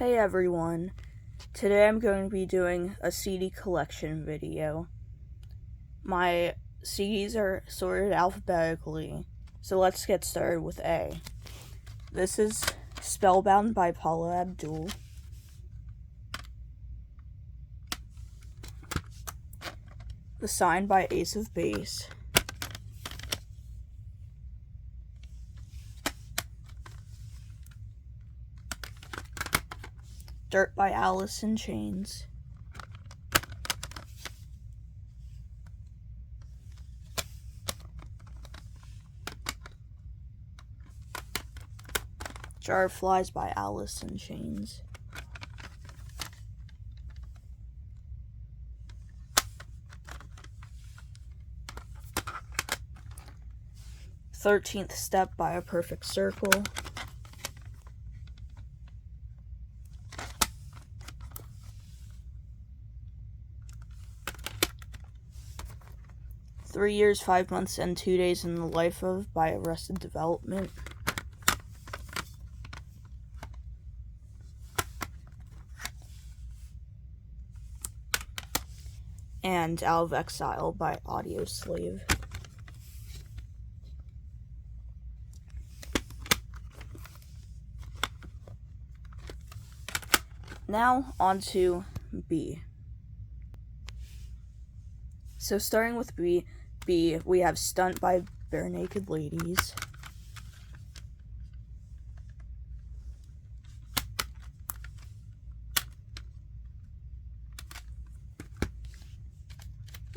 Hey everyone, today I'm going to be doing a CD collection video. My CDs are sorted alphabetically, so let's get started with A. This is Spellbound by Paula Abdul. The Sign by Ace of Base. Dirt by Alice in Chains. Jar of Flies by Alice in Chains. "13th Step" by A Perfect Circle. "3 Years, 5 Months, and 2 Days in the Life of" by Arrested Development. And Out of Exile by Audioslave. Now, on to B. So starting with B, we have Stunt by Barenaked Ladies.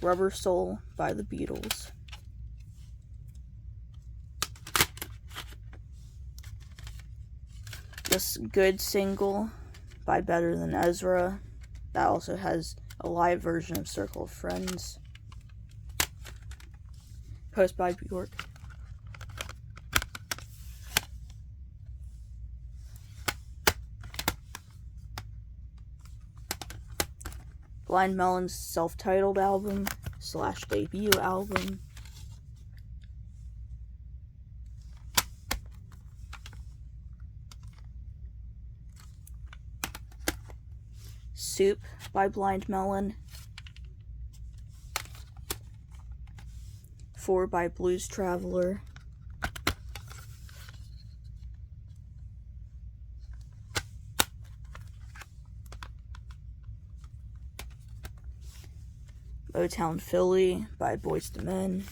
Rubber Soul by the Beatles. This Good Single by Better Than Ezra. That also has a live version of Circle of Friends. Post by Bjork. Blind Melon's self-titled album / debut album. Soup by Blind Melon. 4 by Blues Traveler. Motown Philly by Boyz II Men.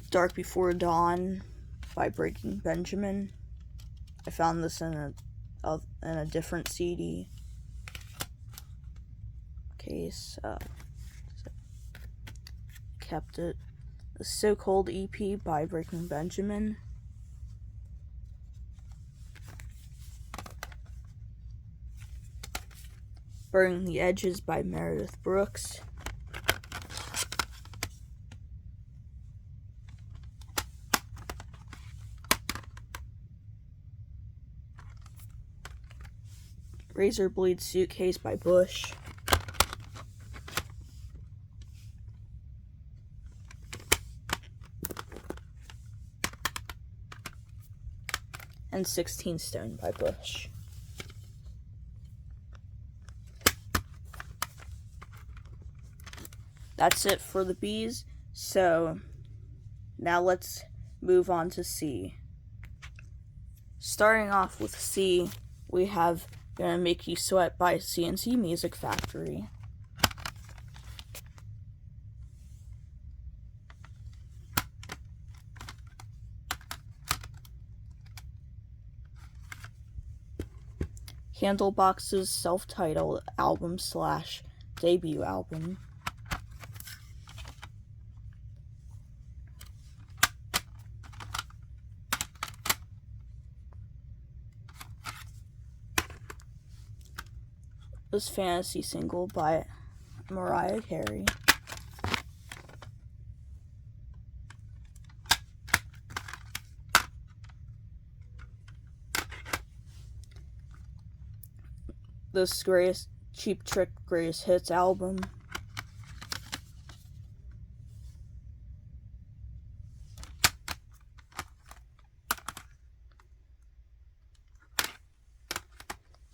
Dark Before Dawn by Breaking Benjamin. I found this in a different CD case. Kept it. The So Cold EP by Breaking Benjamin. Burning the Edges by Meredith Brooks. Razor Blade Suitcase by Bush. And 16 Stone by Bush. That's it for the B's, so now let's move on to C. Starting off with C, we have Gonna Make You Sweat by CNC Music Factory. Candlebox's self-titled album / debut album. This Fantasy single by Mariah Carey. This Cheap Trick Greatest Hits album.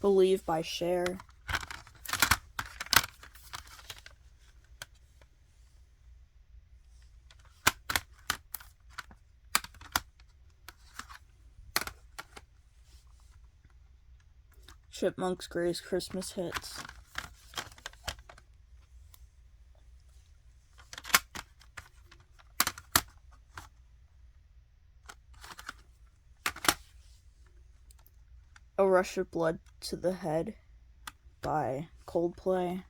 Believe by Cher. Chipmunk's Greatest Christmas Hits. A Rush of Blood to the Head by Coldplay.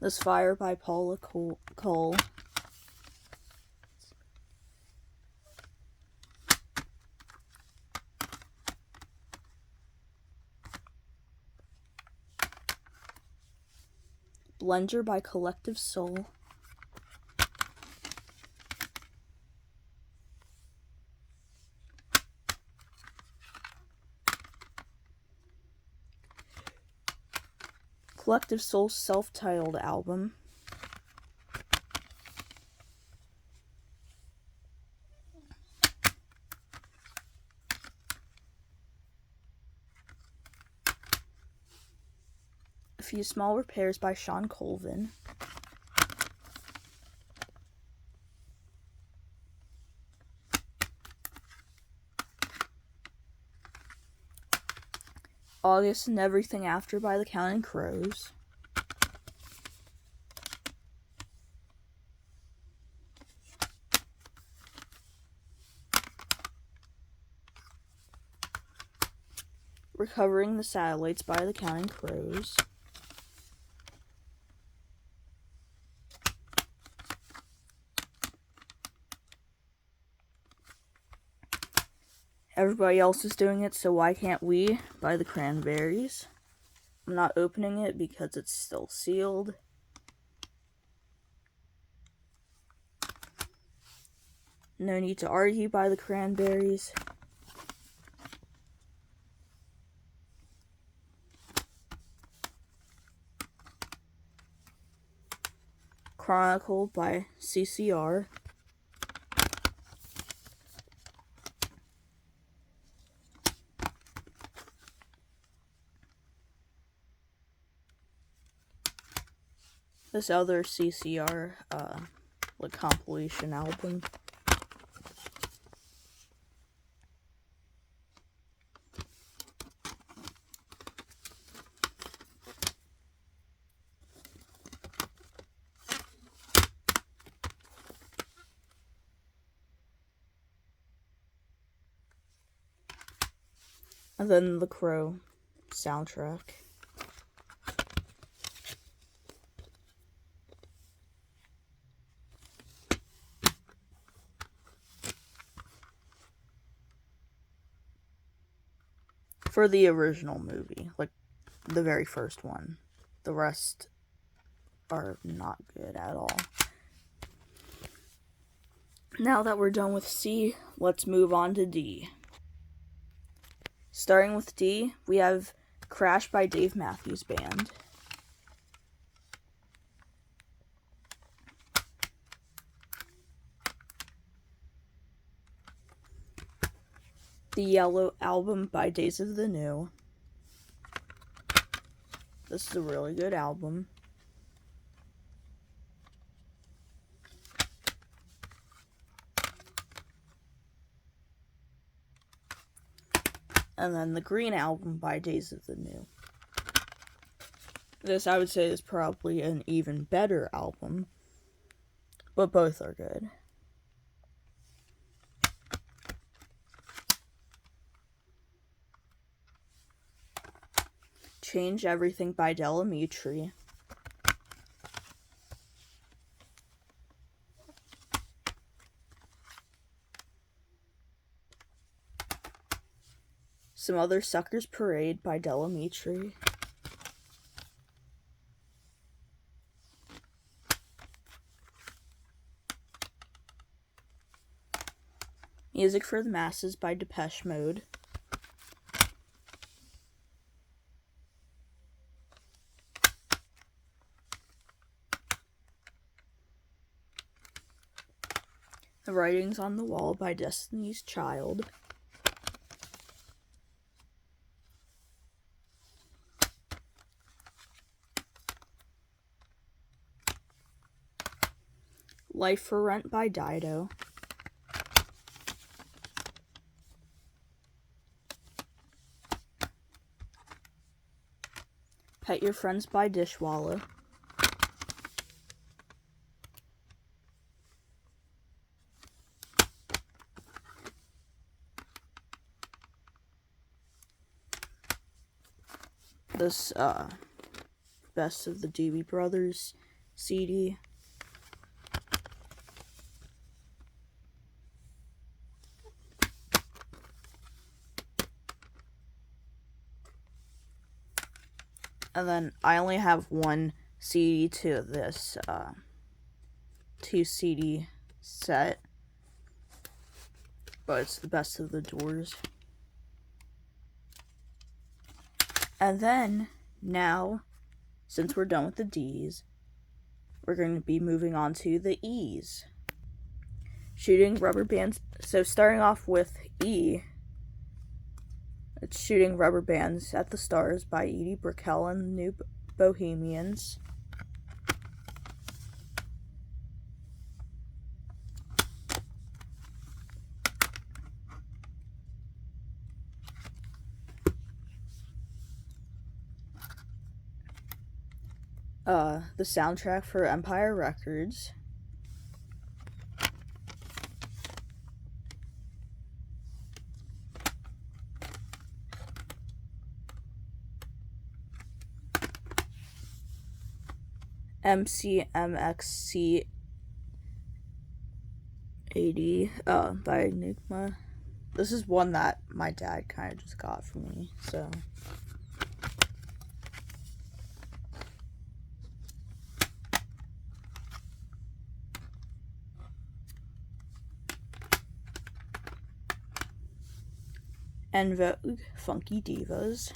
This Fire by Paula Cole. Blender by Collective Soul. Collective Soul's self-titled album. A Few Small Repairs by Shawn Colvin. August and Everything After by the Counting Crows. Recovering the Satellites by the Counting Crows. Everybody else is doing it, so why can't we? By the Cranberries. I'm not opening it because it's still sealed. No Need to Argue by the Cranberries. Chronicle by CCR. This other CCR compilation album. And then the Crow soundtrack. For the original movie, like the very first one. The rest are not good at all. Now that we're done with C, let's move on to D. Starting with D, we have Crash by Dave Matthews Band. The Yellow Album by Days of the New. This is a really good album. And then the Green Album by Days of the New. This, I would say, is probably an even better album, but both are good. Change Everything by Del Amitri. Some Other Suckers Parade by Del Amitri. Music for the Masses by Depeche Mode. The Writings on the Wall by Destiny's Child. Life for Rent by Dido. Pet Your Friends by Dishwalla. This Best of the Doobie Brothers CD. And then I only have one CD to this 2 CD set, but it's the Best of the Doors. And then now, since we're done with the D's, we're going to be moving on to the E's. Shooting Rubber Bands. So starting off with E, it's Shooting Rubber Bands at the Stars by Edie Brickell and the New Bohemians. The soundtrack for Empire Records. MCMXC 80 by Enigma. This is one that my dad kind of just got for me, so. En Vogue, Funky Divas.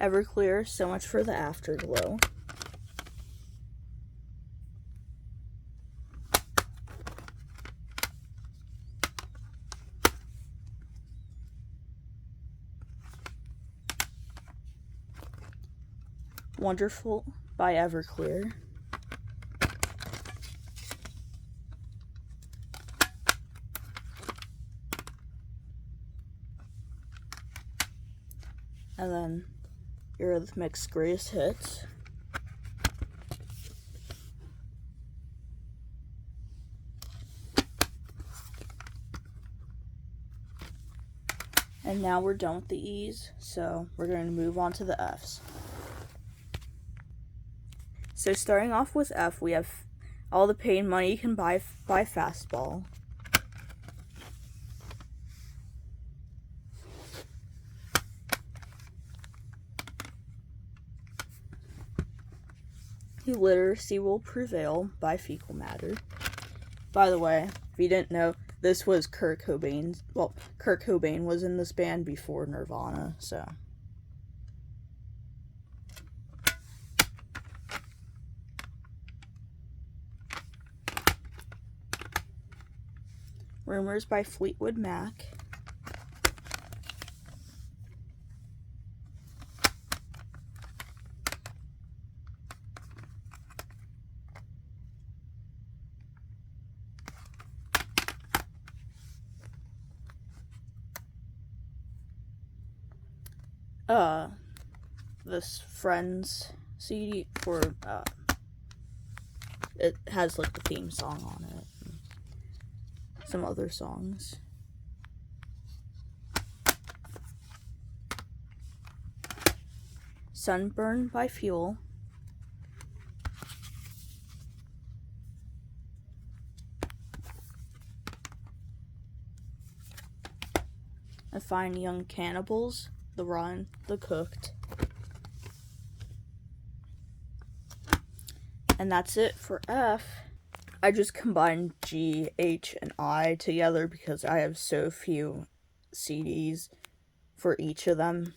Everclear, So Much for the Afterglow. Wonderful by Everclear. And then Eurythmics' Greatest Hits. And now we're done with the E's, so we're going to move on to the F's. So starting off with F, we have All the Pain Money Can Buy Fastball. Literacy Will Prevail by Fecal Matter. By the way, if you didn't know, this was Kurt Cobain's. Well, Kurt Cobain was in this band before Nirvana, so. Rumors by Fleetwood Mac. This Friends CD for, it has, like, the theme song on it. And some other songs. Sunburn by Fuel. And Fine Young Cannibals, The Run, The Cooked. And that's it for F. I just combined G, H, and I together because I have so few CDs for each of them.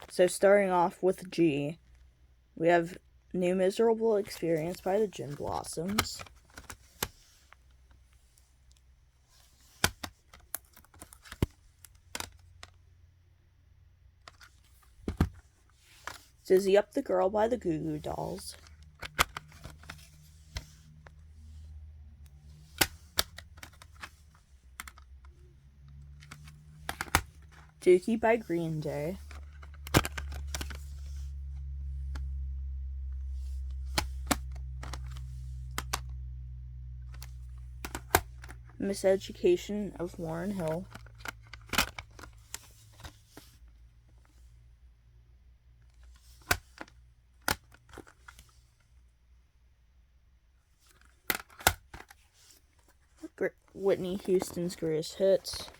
So starting off with G, we have New Miserable Experience by the Gin Blossoms. Dizzy Up the Girl by the Goo Goo Dolls. Dookie by Green Day. Miseducation of Lauryn Hill. Whitney Houston's Greatest Hits.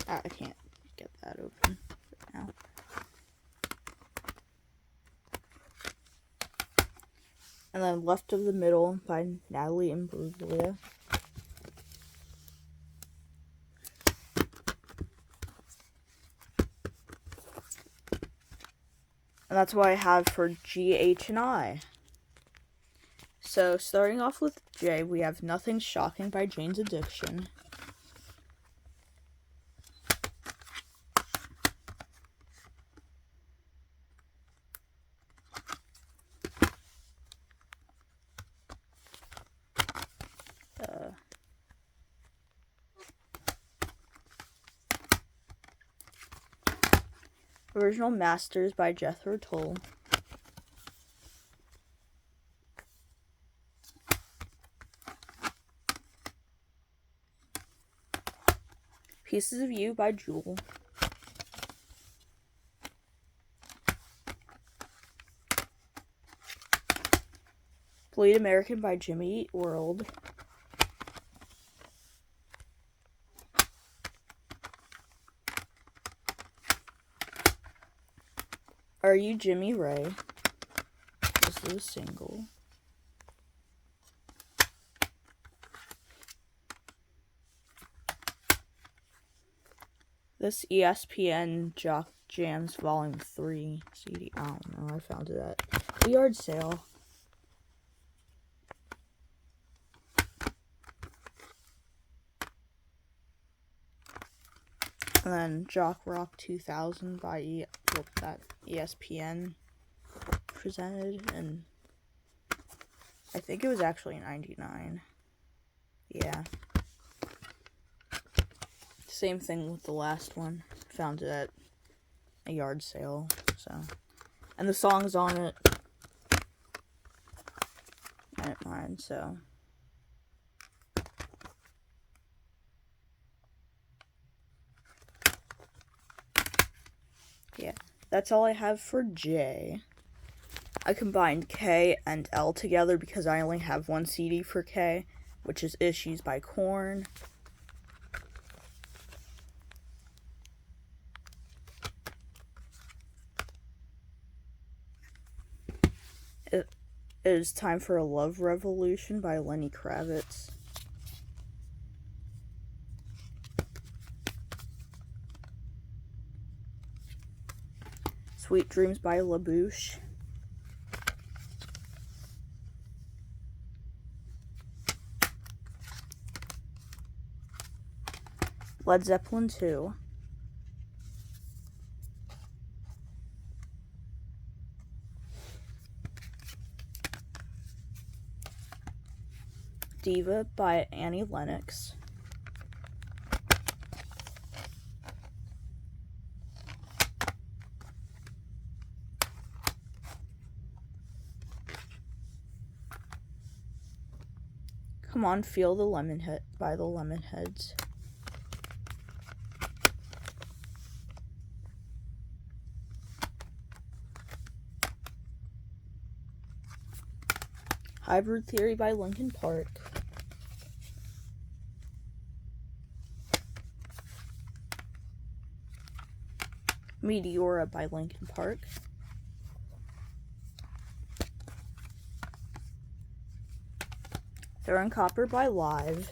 I can't get that open now. And then Left of the Middle by Natalie Imbruglia. And that's what I have for G, H, and I. So, starting off with J, we have Nothing Shocking by Jane's Addiction. Original Masters by Jethro Tull. Pieces of You by Jewel. Bleed American by Jimmy Eat World. Are You Jimmy Ray? This is a single. This ESPN Jock Jams Volume 3 CD. I don't know, I found it at a yard sale. And then Jock Rock 2000 by that ESPN presented, and I think it was actually $99. Yeah. Same thing with the last one. Found it at a yard sale, so. And the song's on it. I didn't mind, so. Yeah, that's all I have for J. I combined K and L together because I only have one CD for K, which is Issues by Korn. It is Time for a Love Revolution by Lenny Kravitz. Sweet Dreams by La Bouche. Led Zeppelin 2. Diva by Annie Lennox. Come On, Feel the Lemonhead by the Lemonheads. Hybrid Theory by Linkin Park. Meteora by Linkin Park. Throwing Copper by Live.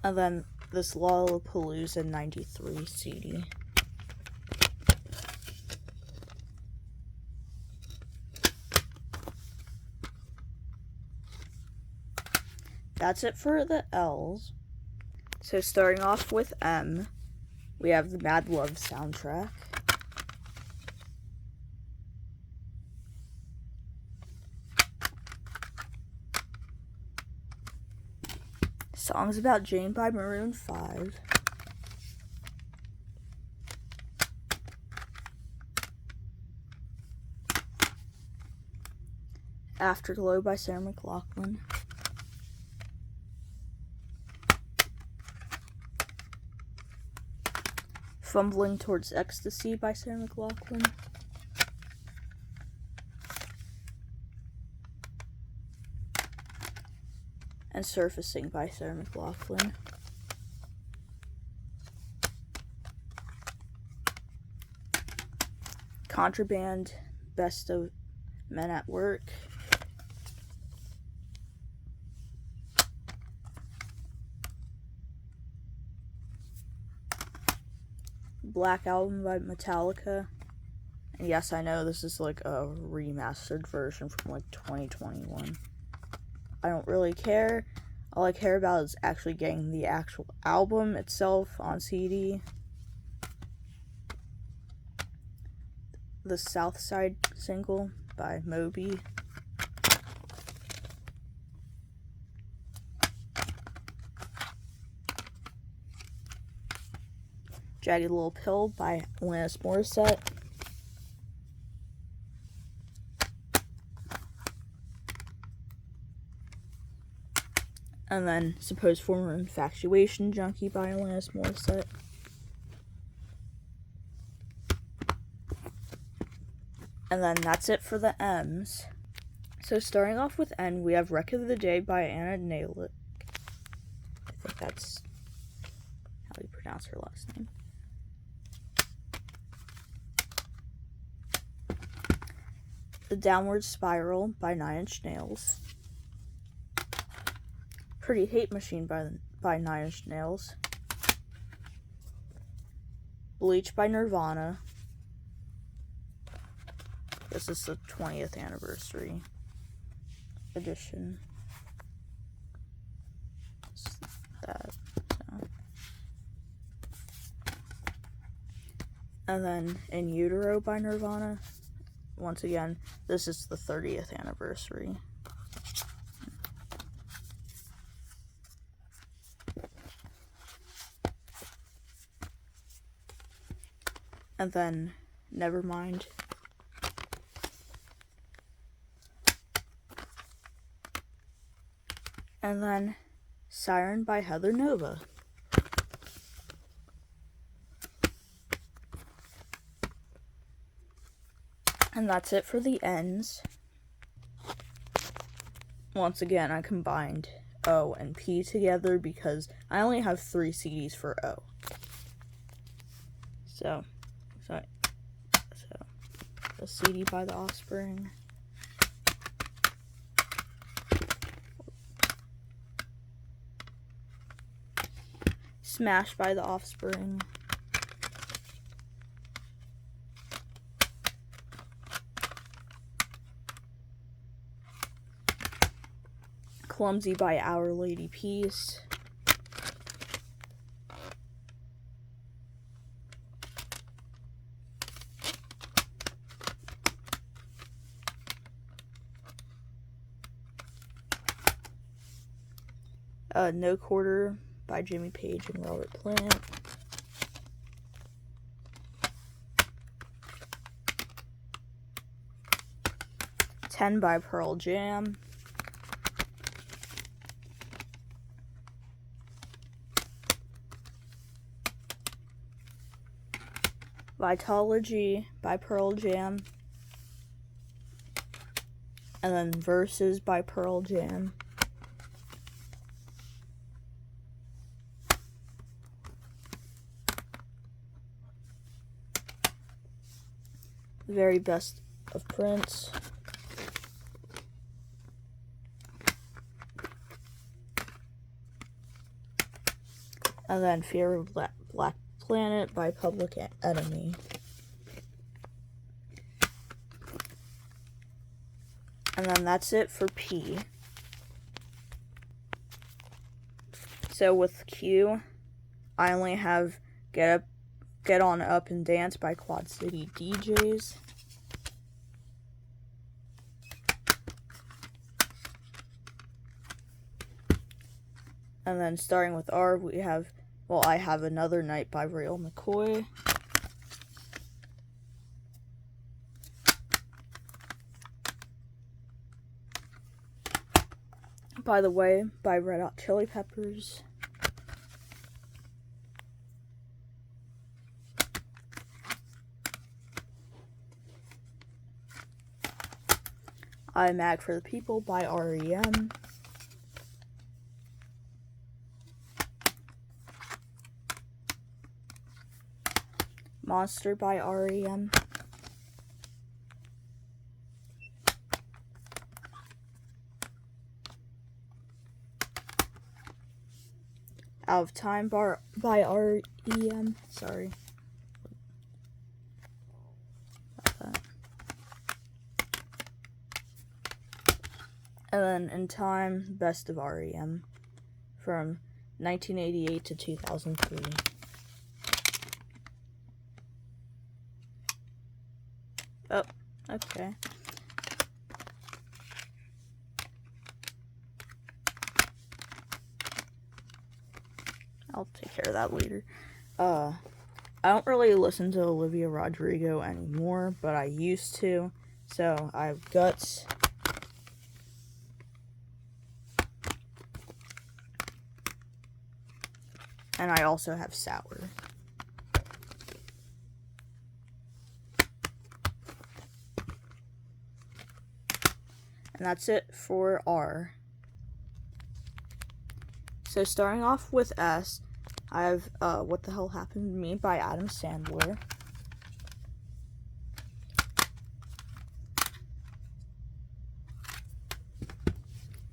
And then this Lollapalooza 93 CD. That's it for the L's. So starting off with M, we have the Mad Love soundtrack. Songs About Jane by Maroon 5. Afterglow by Sarah McLachlan. Fumbling Towards Ecstasy by Sarah McLachlan. And Surfacing by Sarah McLachlan. Contraband, Best of Men at Work. Black Album by Metallica. And yes, I know this is like a remastered version from like 2021. I don't really care. All I care about is actually getting the actual album itself on CD. The South Side single by Moby. Jagged Little Pill by Alanis Morissette. And then Supposed Former Infatuation Junkie by Alanis Morissette. And then that's it for the M's. So starting off with N, we have Wreck of the Day by Anna Nalick. I think that's how you pronounce her last name. The Downward Spiral by Nine Inch Nails. Pretty Hate Machine by Nine Inch Nails. Bleach by Nirvana. This is the 20th anniversary edition. It's that. So. And then In Utero by Nirvana. Once again, this is the 30th anniversary. And then Nevermind. And then Siren by Heather Nova. And that's it for the N's. Once again, I combined O and P together because I only have 3 CDs for O. So a CD by The Offspring. Smash by The Offspring. Clumsy by Our Lady Peace. No Quarter by Jimmy Page and Robert Plant. Ten by Pearl Jam. Vitology by Pearl Jam. And then Verses by Pearl Jam. Very Best of Prince. And then Fear of Black Planet by Public Enemy. And then that's it for P. So with Q, I only have Get On Up and Dance by Quad City DJs. And then starting with R, we have, well, I Have Another Night by Real McCoy. By the Way by Red Hot Chili Peppers. I'm Mad for the People by R.E.M. Monster by R.E.M. Out of Time by R.E.M. Sorry. About that. And then In Time, Best of R.E.M. from 1988 to 2003. Oh, okay. I'll take care of that later. I don't really listen to Olivia Rodrigo anymore, but I used to. So I have Guts. And I also have Sour. And that's it for R. So starting off with S, I have What the Hell Happened to Me by Adam Sandler.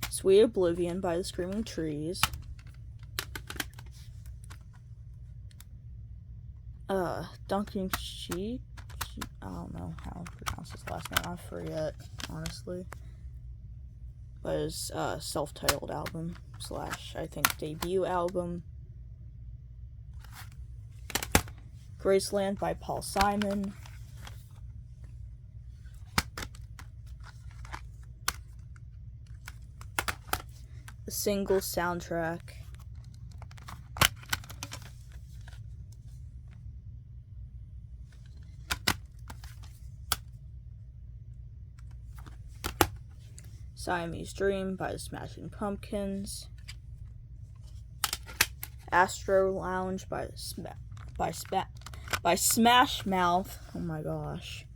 Sweet Oblivion by The Screaming Trees. Duncan Sheik. I don't know how to pronounce his last name. I forget, honestly. But his self-titled album / I think debut album. Graceland by Paul Simon. The Single soundtrack. Siamese Dream by the Smashing Pumpkins. Astro Lounge by Smash Mouth. Oh my gosh.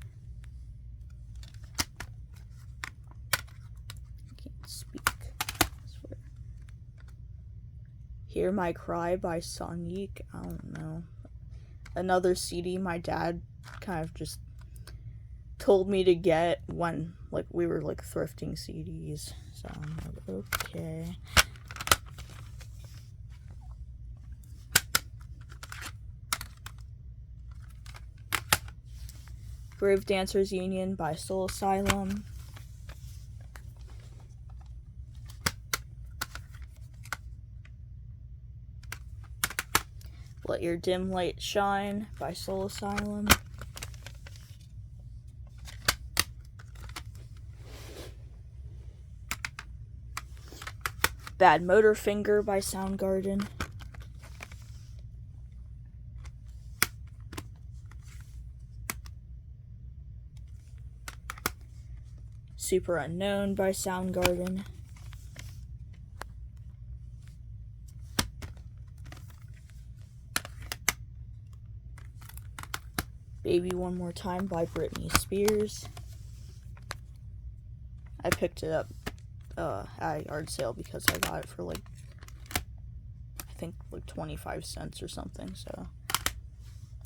I can't speak. I swear. Hear My Cry by Sonic. I don't know. Another CD my dad kind of just told me to get when we were thrifting CDs. So I'm like, okay. Grave Dancers Union by Soul Asylum. Let Your Dim Light Shine by Soul Asylum. Bad Motorfinger by Soundgarden. Super Unknown by Soundgarden. Baby One More Time by Britney Spears. I picked it up at a yard sale because I got it for I think 25 cents or something, so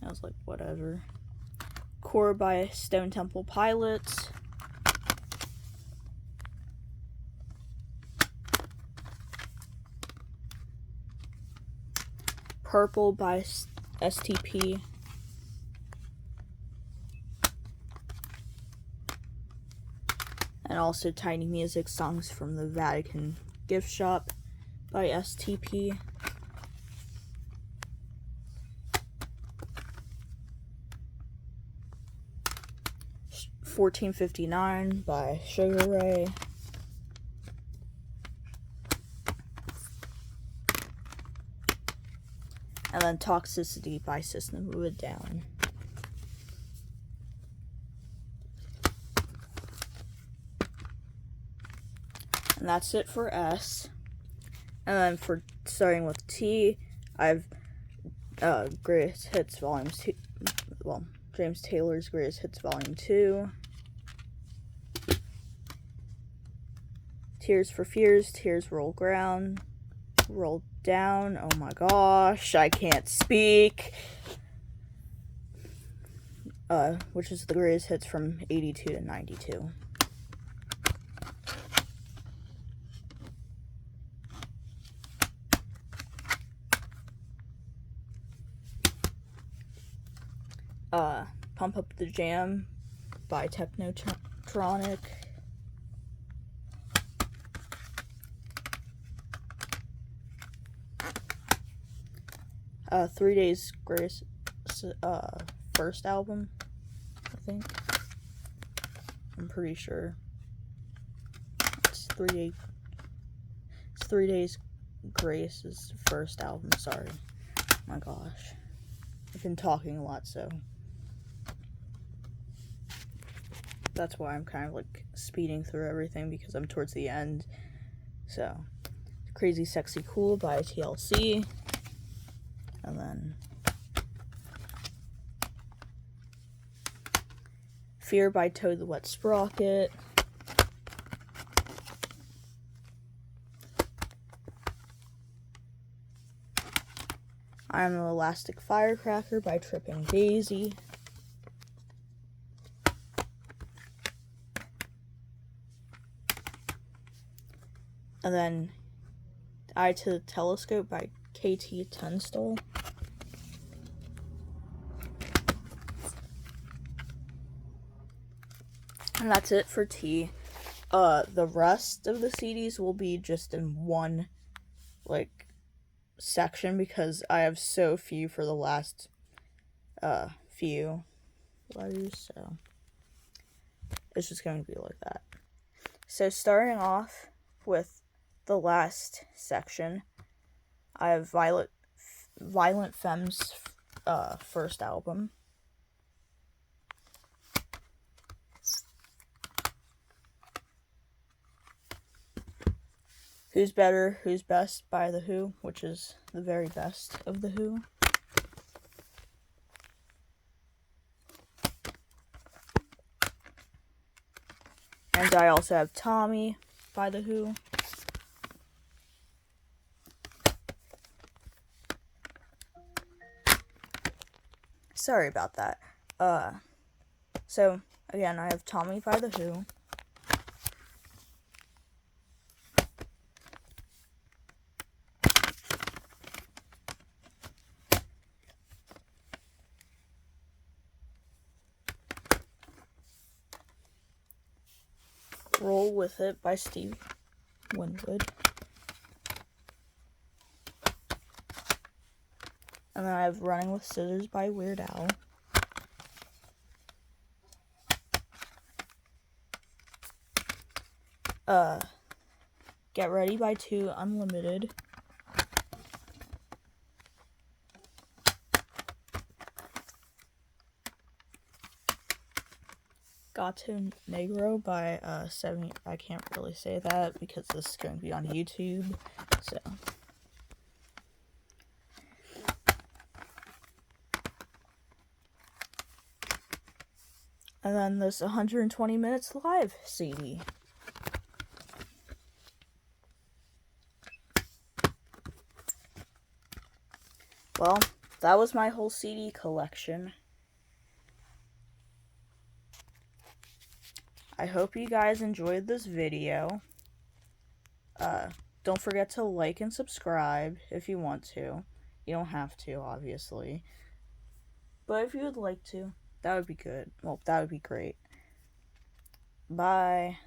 I was like, whatever. Core by Stone Temple Pilots. Purple by STP. And also Tiny Music Songs from the Vatican Gift Shop by STP. $14.59 by Sugar Ray. And then Toxicity by System of a Down. And that's it for S. And then for starting with T, I've Greatest Hits Volume 2. Well, James Taylor's Greatest Hits Volume 2. Tears for Fears, Tears Roll Down. Oh my gosh, I can't speak. Which is the greatest hits from 82 to 92. Pump Up the Jam by Technotronic. Three Days Grace, first album, I think. I'm pretty sure. It's 3 Days Grace's first album, sorry. Oh my gosh. I've been talking a lot, so that's why I'm kind of like speeding through everything, because I'm towards the end. So, Crazy Sexy Cool by TLC. And then Fear by Toad the Wet Sprocket. I'm an Elastic Firecracker by Tripping Daisy. And then Eye to the Telescope by KT Tunstall. And that's it for T. The rest of the CDs will be just in one, like, section, because I have so few for the last, few letters, so it's just going to be like that. So starting off with the last section, I have Violent Femme's first album. Who's Better, Who's Best by The Who, which is the very best of The Who. And I also have Tommy by The Who. Sorry about that. So, again, I have Tommy by The Who. Roll With It by Steve Winwood. And then I have Running with Scissors by Weird Al. Get Ready by 2 Unlimited. Gato Negro by 70. I can't really say that because this is going to be on YouTube. So. And then this 120 Minutes Live CD. Well, that was my whole CD collection. I hope you guys enjoyed this video. Don't forget to like and subscribe if you want to. You don't have to, obviously. But if you would like to, that would be good. Well, that would be great. Bye.